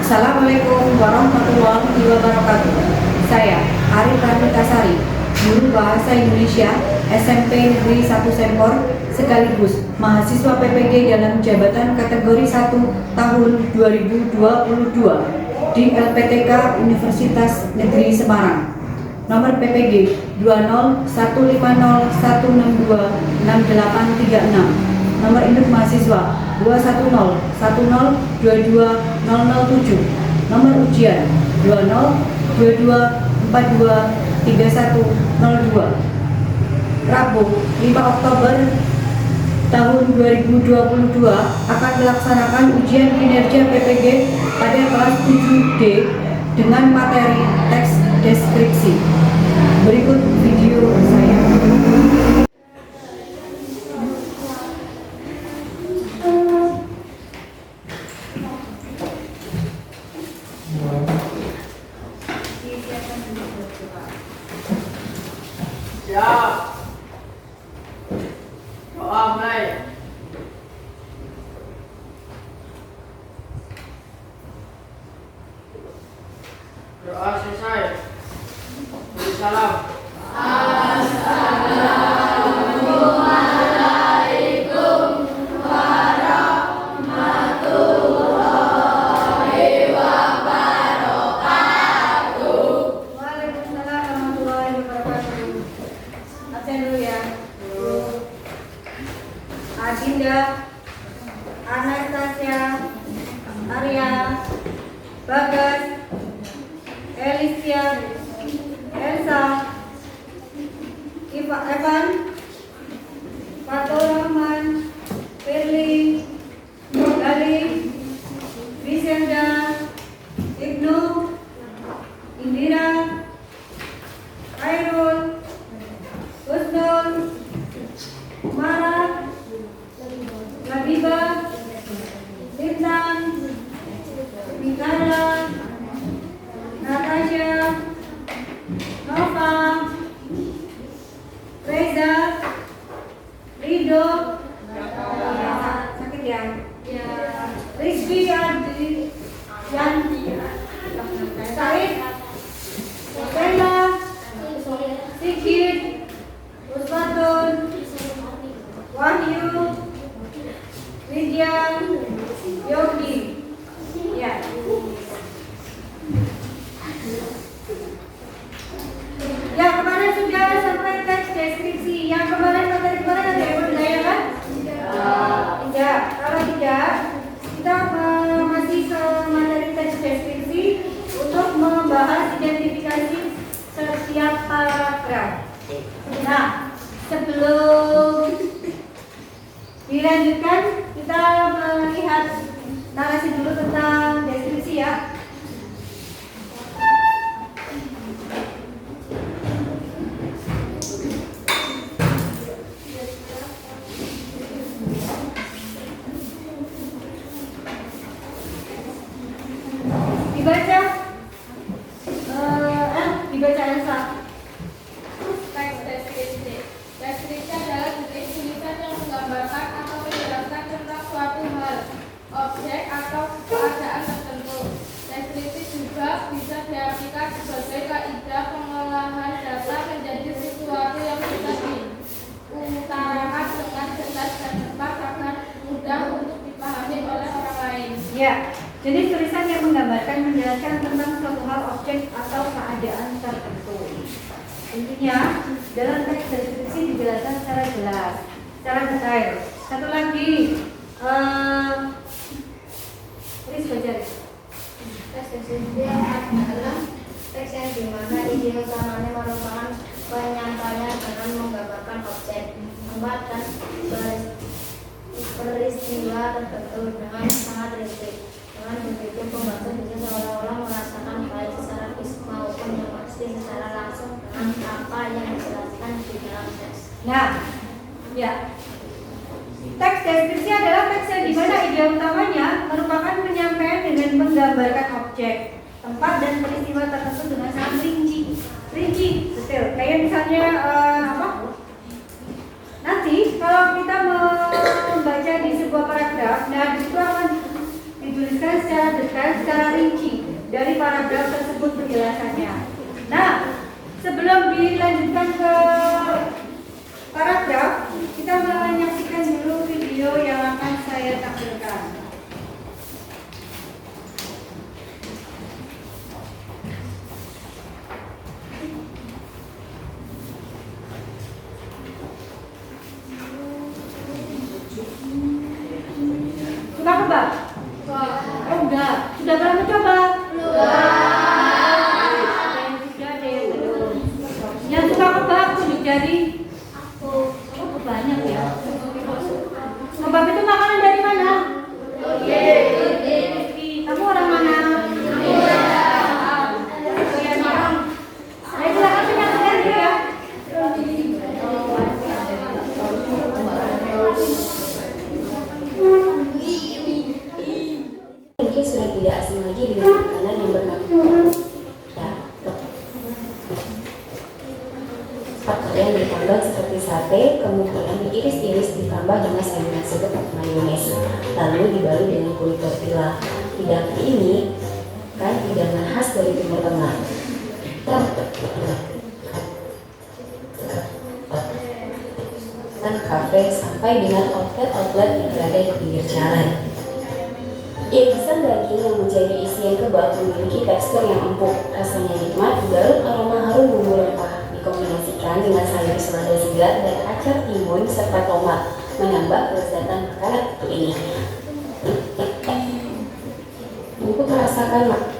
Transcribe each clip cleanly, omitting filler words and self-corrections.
Assalamualaikum warahmatullahi wabarakatuh. Saya Arif Rafitasari, guru Bahasa Indonesia SMP Negeri 1 Sempor, sekaligus mahasiswa PPG dalam jabatan kategori 1 tahun 2022 di LPTK Universitas Negeri Semarang. Nomor PPG 2015016266836. Nomor induk mahasiswa 21010220007. Nomor ujian 2022423102. Rabu 5 Oktober tahun 2022 akan melaksanakan ujian kinerja PPG pada kelas 7D dengan materi teks deskripsi. Berikut video saya. Siap. Doa mulai. Doa selesai. Beri salam. Waalaikumsalam warahmatullahi wabarakatuh. Absen dulu ya. Adinda, Anastasia, Arya, Bagas, Alicia, Elsa, Evan, Fatul Rahman, Firly, Galih, Visenda, Ibnu, Indira, Khairul, Husnul, Mara, Nabiba, Bintang, Mikala, Natasha, Nova, Reza, Rido, sakit ya? Rizky, Adi, Yanti, Said, Stella, Sigit, Uswatun, Wahyu, Widya, Yogi. Ya. Yang kemarin sudah sampai teks deskripsi. Yang kemarin materi kemarin ada yang berdaya kan? Tidak. Kalau tidak, kita masih ke materi teks deskripsi untuk membahas identifikasi setiap paragraf. Nah, sebelum dilanjutkan, kita melihat narasi dulu tentang deskripsi ya. Dibaca, dibaca Elsa. Teks deskripsi. Deskripsi adalah jenis tulisan yang menggambarkan atau menjelaskan tentang suatu hal, objek atau keadaan tertentu. Deskripsi juga bisa diartikan sebagai kaidah pengolahan data menjadi sesuatu yang bisa diutarakan dengan jelas dan tepat agar mudah untuk dipahami oleh orang lain. Ya, jadi tulisan yang menggambarkan menjelaskan tentang suatu hal, objek atau keadaan tertentu. Intinya, dalam teks deskripsi dijelaskan secara jelas, secara detail. Satu lagi, Riz baca. Teks deskripsi adalah teks yang dimana ide utamanya merupakan penyampaian dengan menggambarkan objek, tempat, dan peristiwa tertentu dengan sangat rinci. Dengan begitu, pembaca bisa seolah-olah merasakan baik secara fisik maupun yang pasti secara langsung dengan apa yang dijelaskan di dalam teks. Nah, ya. Teks deskripsi adalah teks yang dimana ide utamanya merupakan penyampaian dengan menggambarkan objek, tempat, dan peristiwa tertentu dengan sangat rinci, detail. Kayak misalnya nanti kalau kita membaca di sebuah paragraf, nah di situ akan dituliskan secara detail, secara rinci penjelasannya. Nah, sebelum dilanjutkan ke paragraf, kita menyaksikan dulu video yang akan saya tampilkan. Suka kebab? Oh enggak. Sudah pernah mencoba? Ada yang sudah, ada yang belum. Yang suka kebab tunjuk jari. Oh banyak ya. Kebab itu makanan dari mana? Kamu orang mana? Doyan orang. Ayo silakan menyaksikan dulu ya. Mungkin sudah tidak asing lagi dengan makanan yang bernama pakaian ditambah seperti sate, kemudian diiris-iris ditambah dengan sayuran segar atau mayones, lalu dibalur dengan kulit tortilla. Hidangan ini kan hidangan khas dari Timur Tengah. Dan kafe sampai dengan outlet yang berada di pinggir jalan. Irisan daging yang menjadi isian kebab memiliki tekstur yang empuk, rasanya nikmat, dibalut aroma harum bumbu rempah, dikombinasikan dengan sayur selada segar dan acar timun serta tomat, menambah kelezatan makanan ini. Untuk merasakan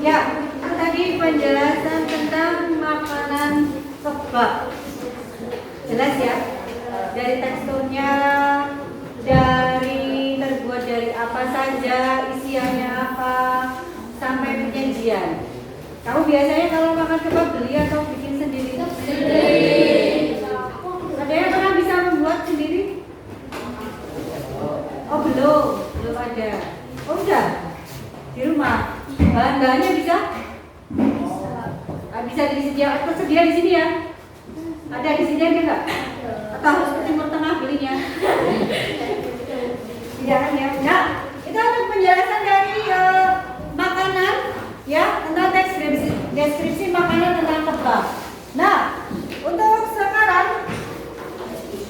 Ya, itu tadi penjelasan tentang makanan kebab. Jelas ya? Dari teksturnya, dari terbuat dari apa saja, isiannya apa, sampai penyajian. Kamu biasanya kalau makan kebab beli atau bikin sendiri? Sendiri. Ada yang pernah bisa membuat sendiri? Oh belum ada. Oh udah di rumah. Bahan-bahannya bisa? Bisa tersedia di sini ya? Ada di sini ada nggak? Atau harus ke Timur Tengah belinya? Tidak kan ya? Nah, itu untuk penjelasan dari makanan ya, tentang teks deskripsi makanan tentang kebab. Nah, untuk sekarang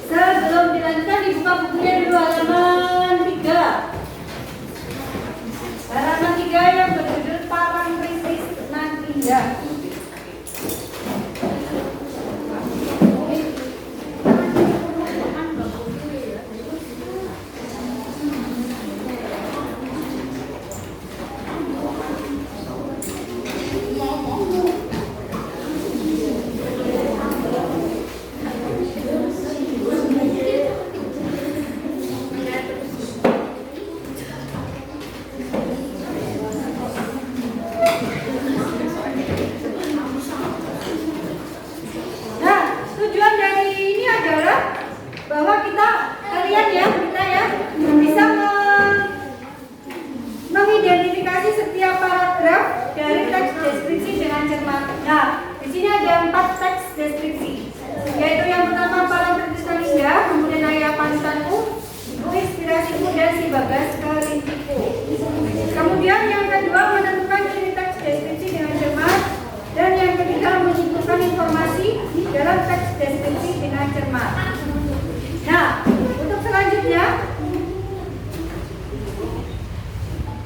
sebelum dilanjutkan dibuka bukunya dulu halaman 3. Halaman 3 yang berjudul Parangtritis nan Indah. Bahwa kalian ya bisa mengidentifikasi setiap paragraf dari teks deskripsi dengan cermat. Nah, di sini ada 4 teks deskripsi, yaitu yang pertama Parangtritis nan Indah, kemudian Ayah Panutanku, Ibu Inspirasiku, dan Si Bagas Kerintiku. Kemudian yang kedua menentukan ciri teks deskripsi dengan cermat, dan yang ketiga menyimpulkan informasi dalam teks deskripsi dengan cermat. Nah, untuk selanjutnya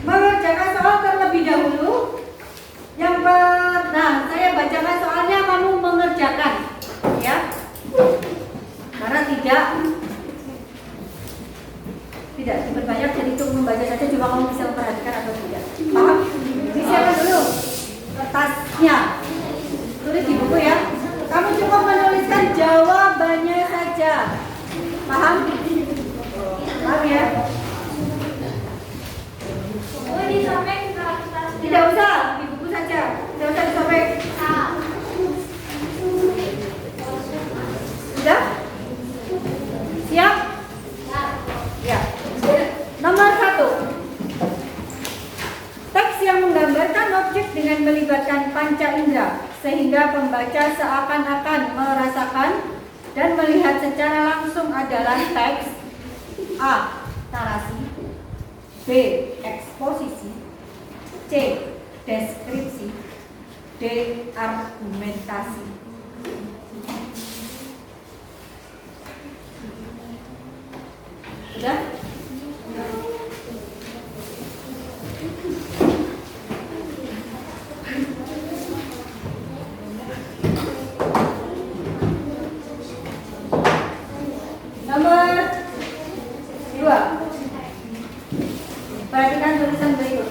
mengerjakan soal terlebih dahulu. Saya bacakan soalnya, kamu mengerjakan ya. Karena tidak diperbanyak, jadi untuk membaca saja, coba kamu bisa memperhatikan atau tidak. Paham? Disiapkan dulu kertasnya. Tulis di buku ya. Kamu cukup menuliskan jawabannya saja. Paham? Paham ya? Oh, disobek. Tidak usah, di buku saja. Tidak usah disobek. menggambarkan objek dengan melibatkan panca indera sehingga pembaca seakan-akan merasakan dan melihat secara langsung adalah teks A. Narasi, B. Eksposisi, C. Deskripsi, D. Argumentasi. Sudah? Nomor 2. Perhatikan tulisan berikut.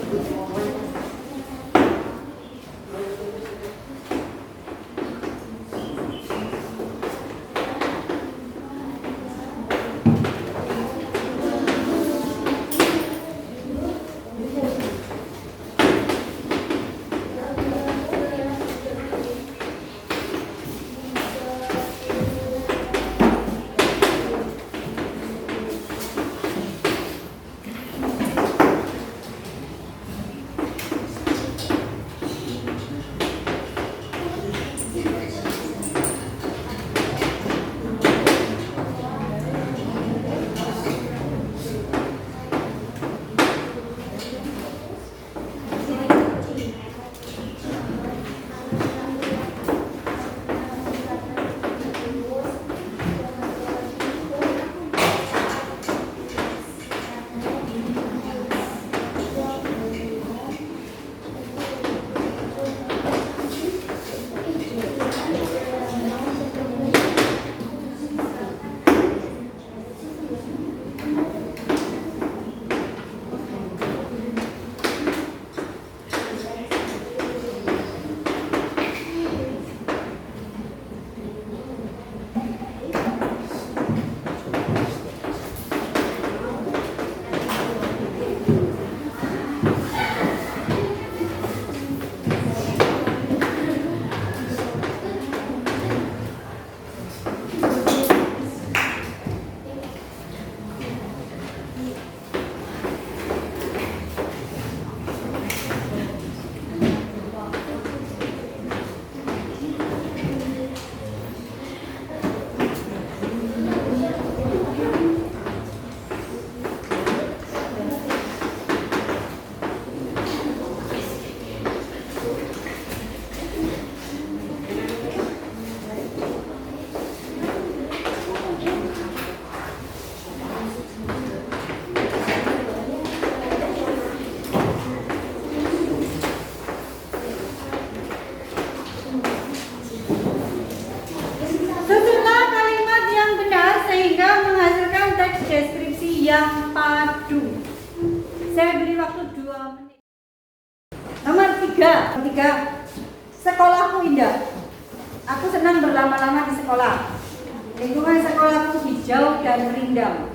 deskripsi yang padu. Saya beri waktu 2 menit. Nomor 3. Sekolahku indah. Aku senang berlama-lama di sekolah. Lingkungan sekolahku hijau dan rindang.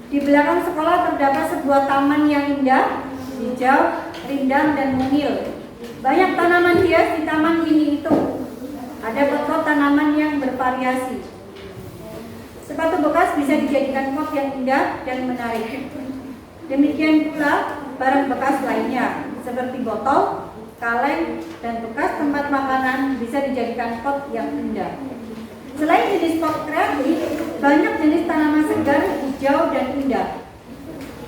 Di belakang sekolah terdapat sebuah taman yang indah, hijau, rindang, dan mungil. Banyak tanaman hias di taman ini itu. Ada pot-pot tanaman yang bervariasi. Sepatu bekas bisa dijadikan pot yang indah dan menarik. Demikian pula barang bekas lainnya, seperti botol, kaleng, dan bekas tempat makanan bisa dijadikan pot yang indah. Selain jenis pot kreatif, banyak jenis tanaman segar, hijau, dan indah.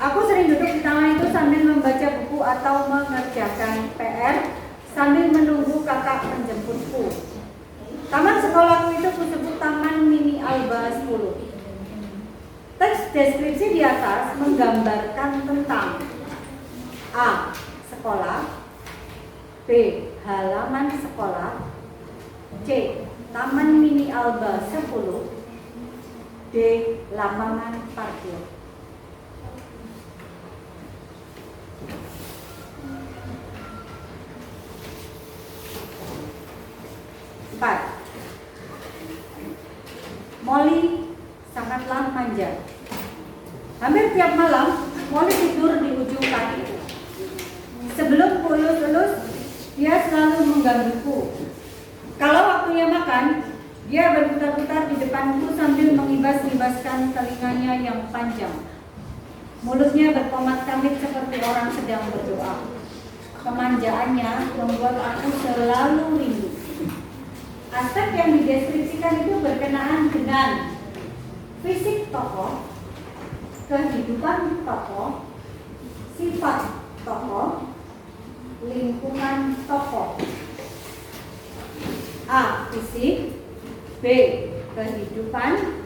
Aku sering duduk di taman itu sambil membaca buku atau mengerjakan PR sambil menunggu kakak menjemputku. Taman sekolahku itu kusebut Taman Mini Alba 10. Teks deskripsi di atas menggambarkan tentang A. Sekolah, B. Halaman sekolah, C. Taman Mini Alba 10, D. Lapangan parkir. Molly sangatlah manja. Hampir tiap malam, Molly tidur di ujung kakiku. Sebelum elus-elus, dia selalu menggangguku. Kalau waktunya makan, dia berputar-putar di depanku sambil mengibas-ibaskan telinganya yang panjang. Mulutnya berpomat kamit seperti orang sedang berdoa. kemanjaannya membuat aku selalu rindu. Aspek yang dideskripsikan itu berkenaan dengan fisik tokoh, kehidupan tokoh, sifat tokoh, lingkungan tokoh. A. Fisik. B. Kehidupan.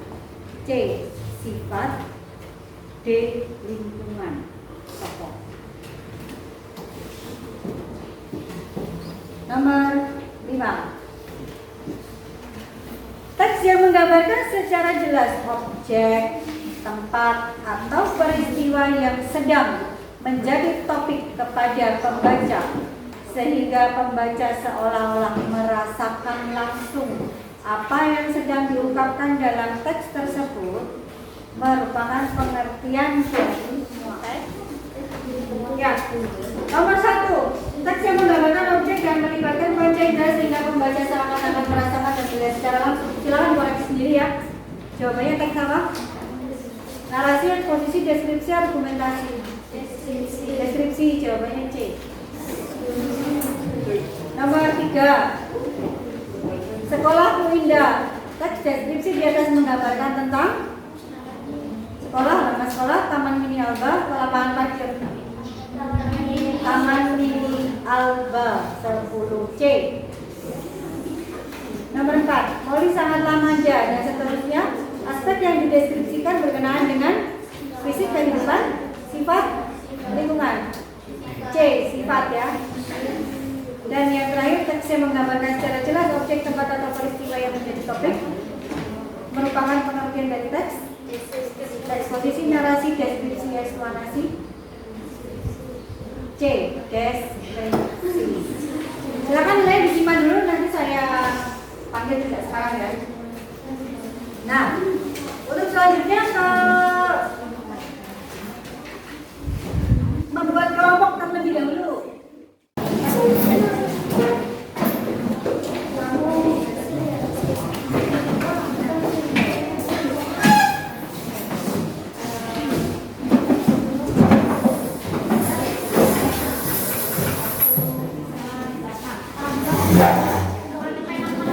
C. Sifat. D. Lingkungan tokoh. Nomor 5. Teks yang menggambarkan secara jelas objek, tempat, atau peristiwa yang sedang menjadi topik kepada pembaca, sehingga pembaca seolah-olah merasakan langsung apa yang sedang diungkapkan dalam teks tersebut, merupakan pengertian dari ya. Nomor 1, teks yang menggambarkan objek dan melibatkan panca indera sehingga pembaca seakan-akan merasakan dan melihat secara langsung. Silakan koreksi sendiri ya. Jawabannya teks apa? Narasi, eksposisi, deskripsi, argumentasi. Deskripsi, jawabannya C. Nomor 3, sekolahku indah. Teks deskripsi di atas menggambarkan tentang sekolah, nama sekolah, Taman Mini Alba, lapangan parkir. Taman Mini Alba 10C. Nomor 4, Molly sangatlah manja dan seterusnya. Aspek yang dideskripsikan berkenaan dengan fisik, kehidupan, sifat, lingkungan. C. Sifat ya. Dan yang terakhir, teks yang menggambarkan secara jelas objek, tempat, atau peristiwa yang menjadi topik, merupakan pengertian dari teks. Eksposisi, narasi, deskripsi, eksplanasi. C. Deskripsi. Silakan nilai disimpan dulu, nanti saya panggil tidak sekarang ya. Nah, untuk selanjutnya membuat kelompok terlebih dahulu.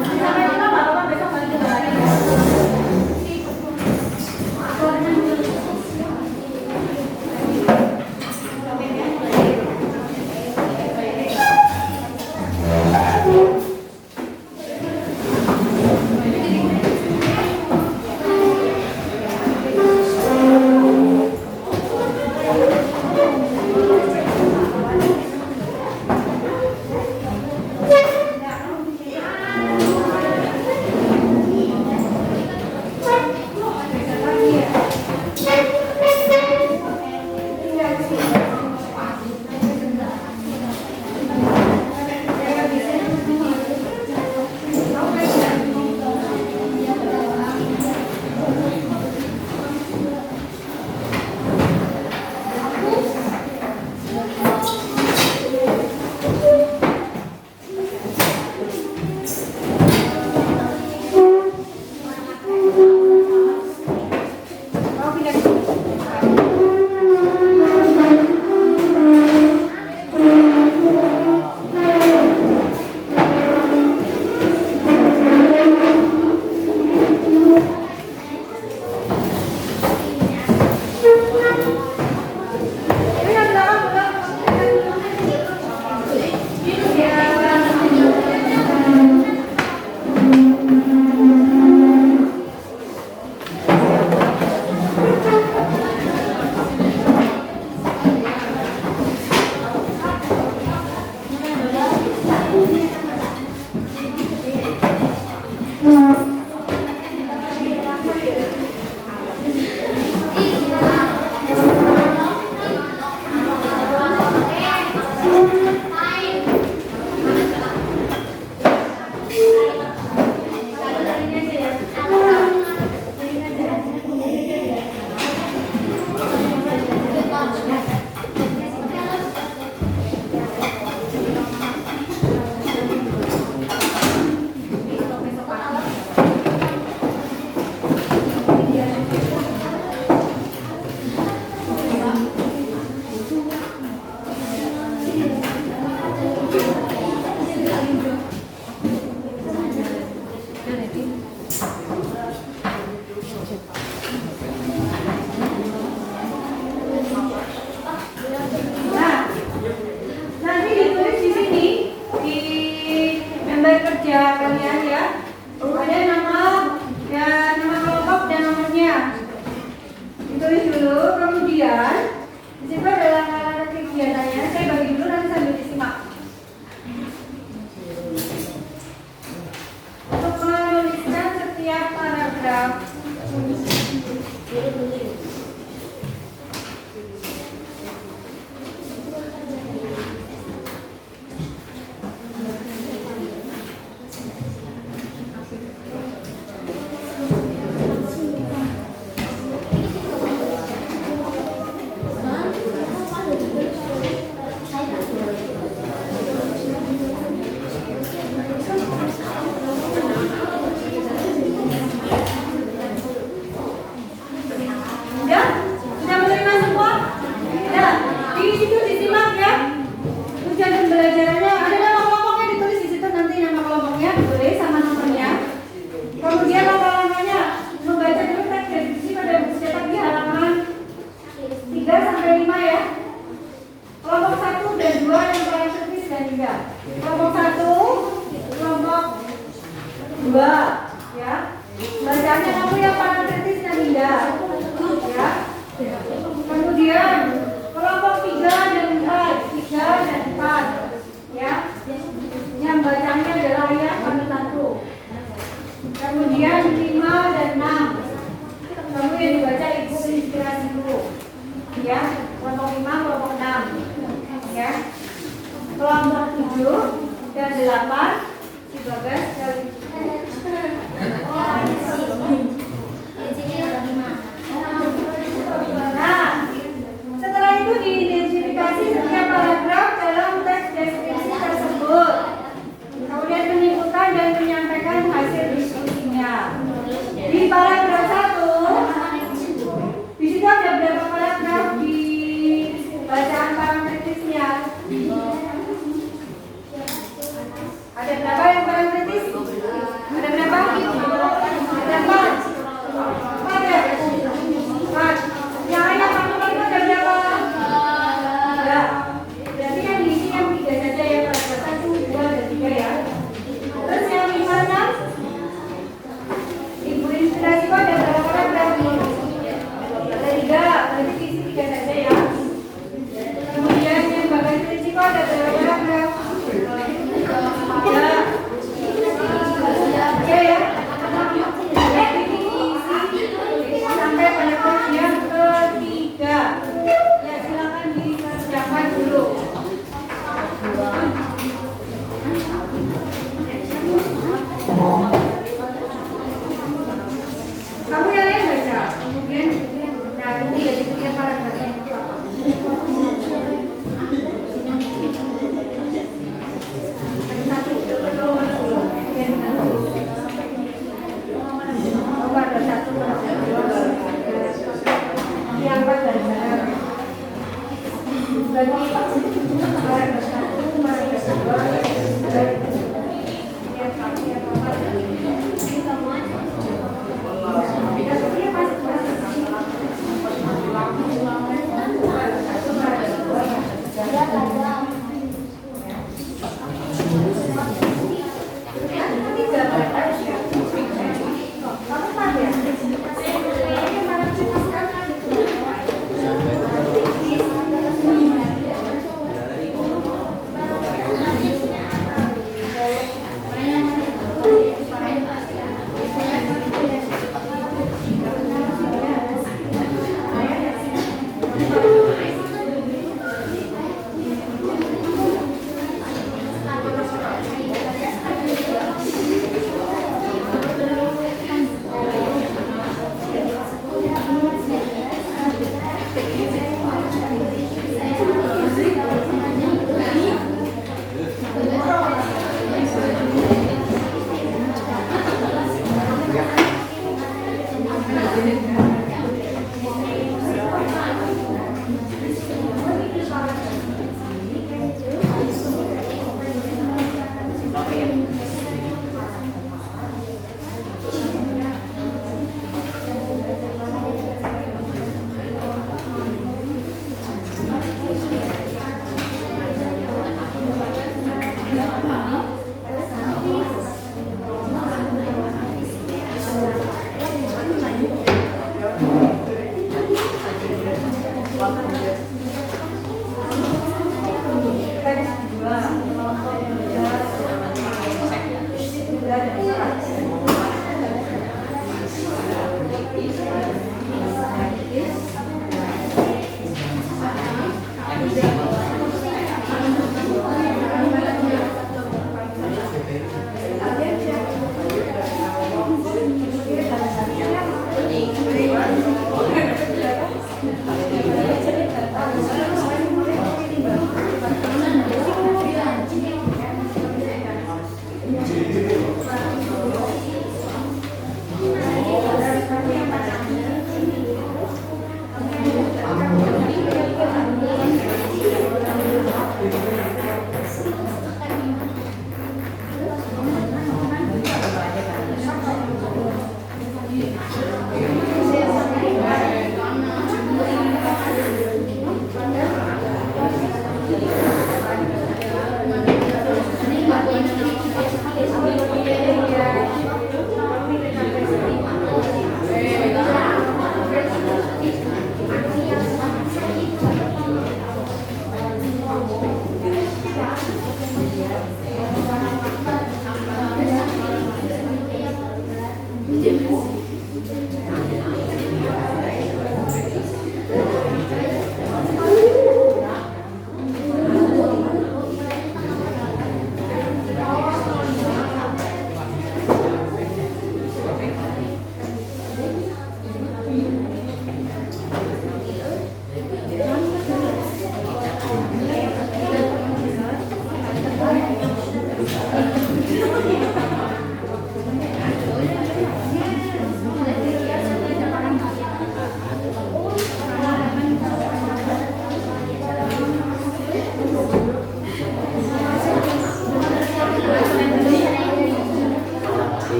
Sampai jumpa Bapak besok balik lagi. Nah, nanti ditulis di sini di member kerja kalian ya. Ada nama kelompok dan nomornya. Ditulis dulu, kemudian di situ adalah alat kegiatannya. Saya bagi dulu nanti sambil disimak. Untuk menuliskan setiap paragraf. Sudah menerima semua? Nah, di situ disimak ya. Tujuan pembelajarannya ada nama kelompoknya ditulis di situ, nanti nama kelompoknya ditulis sama nomornya. Kemudian langkah-langkahnya membaca dulu teks deskripsi pada buku cetak di halaman 3 sampai 5 ya. Kelompok 1 dan 2 yang paling kritis dan 3. Kelompok 1, kelompok 2 ya. Bacaannya kamu yang paling kritis dan indah. Ya. Kemudian kelompok 3 dan 4 ya. Yang bacanya adalah ayat 1. Kemudian 5 dan 6. Kamu yang dibaca ibu inspirasi dulu. Ya, kelompok 5, kelompok 6. Ya. Kelompok 7 dan 8 si Bagas dari Nah, setelah itu diidentifikasi setiap paragraf dalam teks deskripsi tersebut. Kemudian menyimpulkan dan menyampaikan hasil diskusinya. Di paragraf 1, di situ ada berapa paragraf di bacaan paling kritisnya? Ada berapa yang paling kritis? Ada berapa? Ada 4. Ada 4. Yang ayat 1 itu ada berapa? 3.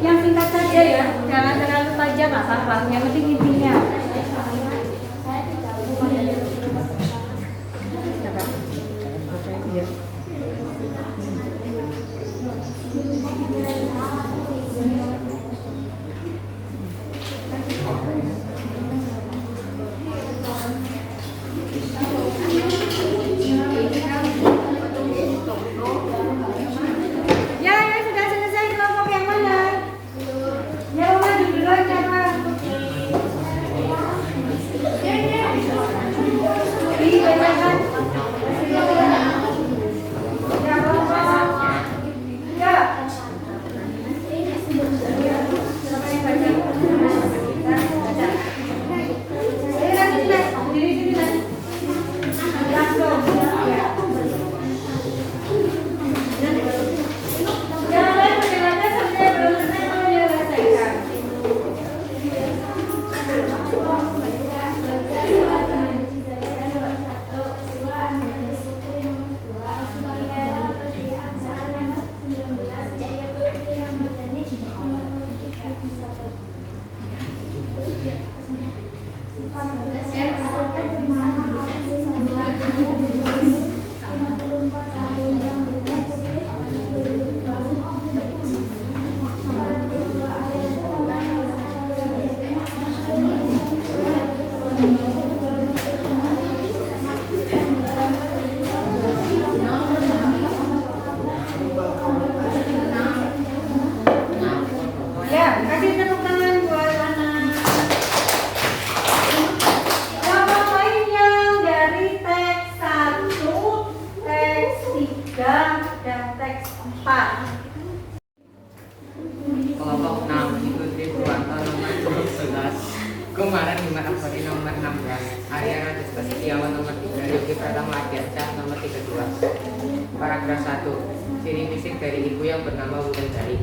Yang singkat saja ya, jangan terlalu panjang hafal, yang penting intinya. Ya, sudah selesai kelompok yang mana? Ya, maju duluan jangan. Dibedakan. informasi kedua. Paragraf 1. Ciri fisik dari ibu yang bernama Wulandari.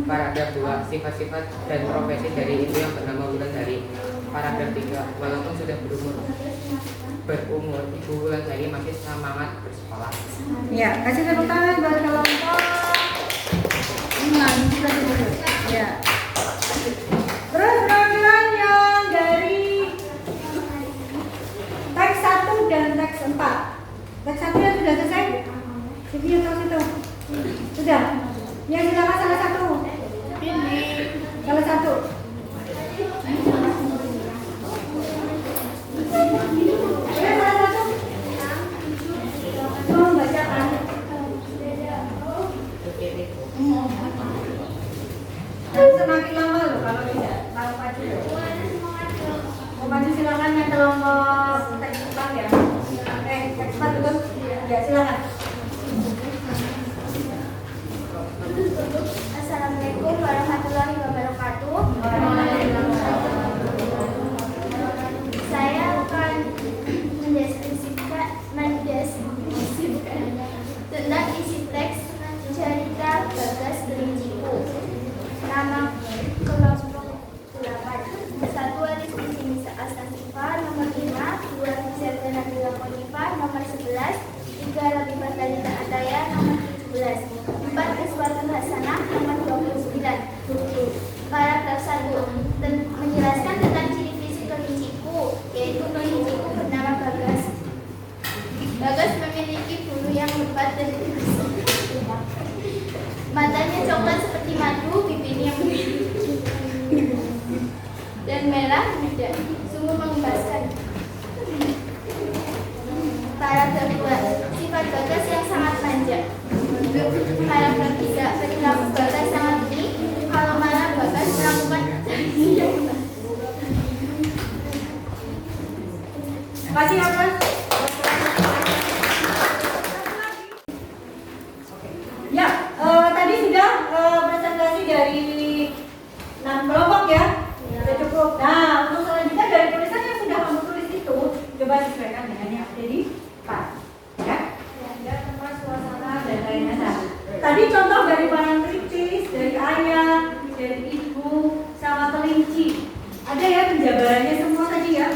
Paragraf 2. Sifat-sifat dan profesi dari ibu yang bernama Wulandari. Paragraf 3. Walaupun sudah berumur, Ibu Wulandari masih semangat bersekolah. Ya, kasih tepuk tangan buat kelompok. Ya. Terus perwakilan yang dari teks 1 dan teks 4. Teks 1 yang sudah selesai? Sini atau situ? Sudah? Ya, silakan salah satu. Salah satu. Ya, salah satu. Mau bacakan? Semakin lama loh kalau tidak tahu maju. Mau maju silakan yang kelompok teks 4 ya. Teks 4 betul? Ya, silakan. Assalamualaikum warahmatullahi wabarakatuh. Saya akan mendeskripsikan tentang isi teks cerita Bagas Gelinciku. Nama kelompok 8. 1 Aristi Nisa Astasifa, nomor 5. 2 Sertana Bila Konifah, nomor 11. 3 Rabibah Talita Ataya, nomor 17. 4 Iswatul Hasanah, nomor 29. Paragraf 1 menjelaskan tentang ciri fisik kelinciku, yaitu kelinciku bernama Bagas. Bagas memiliki bulu yang lebat dan tipis. Matanya coklat seperti madu, bibirnya dan merah muda, sungguh mengembaskan. Paragraf 2. Sifat Bagas yang sangat manja. Paragraf 3. Perilaku Bagas sangat unik. Kalau marah Bagas melakukan Masih apa? Ya, tadi sudah presentasi dari 6 kelompok ya. Sudah cukup. Nah, untuk selanjutnya dari tulisan yang sudah kamu tulis itu, coba sesuaikan dengan yang ada di depan. Ya, ya, tempat suasana dan lainnya. Nah, tadi contoh dari barang kritis, dari ayah, dari ibu, sama kelinci. Ada ya penjabarannya semua tadi ya.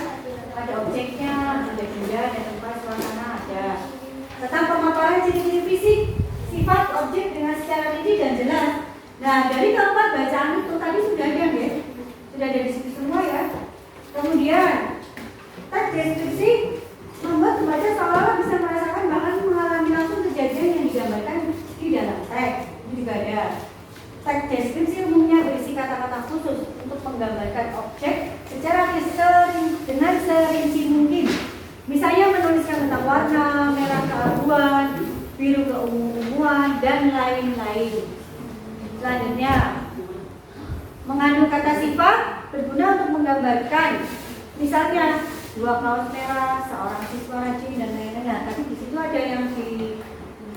Ada objeknya, ada benda, ada tempat suasana, ada. Tentang pemaparan ciri-ciri fisik, sifat objek dengan secara rinci dan jelas. Nah, dari keempat bacaan itu tadi sudah ada ya, sudah ada di situ semua ya. Kemudian teks deskripsi membuat pembaca seolah-olah bisa merasakan bahkan mengalami langsung kejadian yang digambarkan di dalam teks. Ini juga ada. Teks deskripsi umumnya berisi kata-kata khusus untuk menggambarkan objek secara dengan serinci mungkin. Misalnya menuliskan tentang warna, merah keabuan, biru keunguan, dan lain-lain. Selanjutnya, mengandung kata sifat berguna untuk menggambarkan, misalnya 2 kaos merah, seorang siswa rajin dan lain-lain. Nah, tapi di situ ada yang di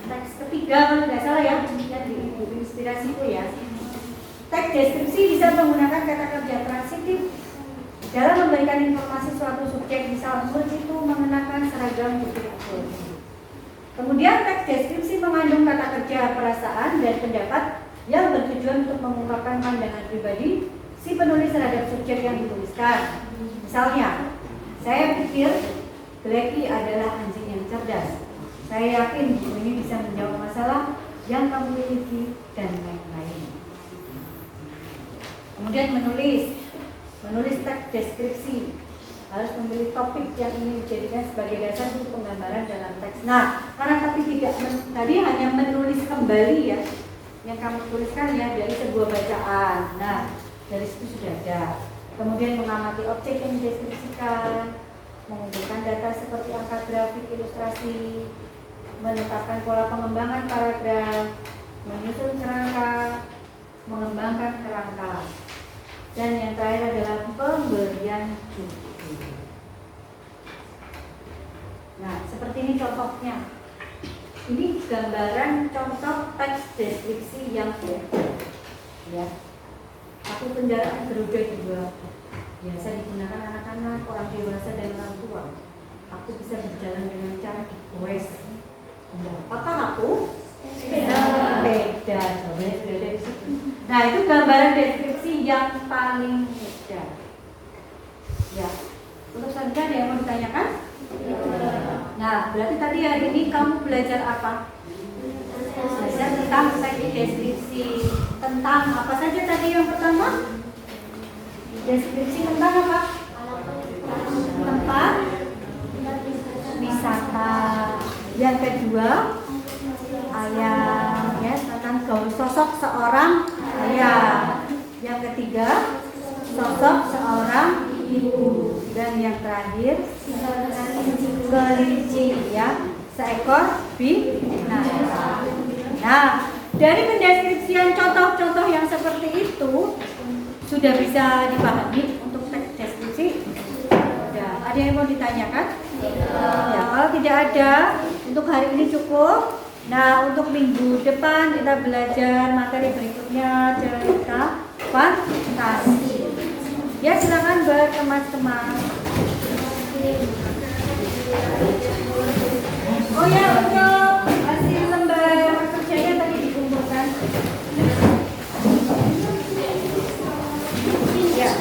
teks ketiga kalau tidak salah ya, yang di buku inspirasi itu ya. Teks deskripsi bisa menggunakan kata kerja transitif dalam memberikan informasi suatu subjek, misal murid itu mengenakan seragam putih. Kemudian teks deskripsi mengandung kata kerja perasaan dan pendapat yang bertujuan untuk mengungkapkan pandangan pribadi si penulis terhadap subjek yang dituliskan. Misalnya, saya pikir Blacky adalah anjing yang cerdas. Saya yakin buku ini bisa menjawab masalah yang kamu miliki dan lain-lain. Kemudian menulis teks deskripsi harus memilih topik yang ingin dijadikan sebagai dasar untuk penggambaran dalam teks. Nah, karena tapi tidak tadi hanya menulis kembali ya, yang kamu tuliskan ya dari sebuah bacaan. Nah, dari situ sudah ada. Kemudian mengamati objek yang dideskripsikan, mengumpulkan data seperti angka grafik, ilustrasi, menetapkan pola pengembangan paragraf, menyusun kerangka, mengembangkan kerangka. Dan yang terakhir adalah pemberian bukti. Nah, seperti ini contohnya. Ini gambaran contoh teks deskripsi yang ya. Aku kendaraan beroda 2. Biasa digunakan anak-anak, orang dewasa dan orang tua. Aku bisa berjalan dengan cara digoes. Apakah aku? Sepeda. Nah, itu gambaran deskripsi yang paling mudah. Ya. Untuk selanjutnya ada yang mau ditanyakan? Nah, berarti tadi hari ini kamu belajar apa? Belajar tentang teks deskripsi. Tentang apa saja tadi yang pertama? Deskripsi tentang apa? Tempat wisata. Yang kedua, ayam, ya, tentang sosok seorang ayam. Yang ketiga, sosok seorang ibu. Dan yang terakhir, kelinci, ya, seekor binatang. Nah, dari pendeskripsian contoh-contoh yang seperti itu sudah bisa dipahami untuk teks deskripsi. Ada yang mau ditanyakan? Ya, kalau tidak ada, untuk hari ini cukup. Nah, untuk minggu depan kita belajar materi berikutnya, cerita fantasi. Ya, silakan berteman-teman. Oh ya, untuk hasil lembar kerjanya tadi dikumpulkan. Ya.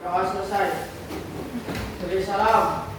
Doa selesai. Beri salam.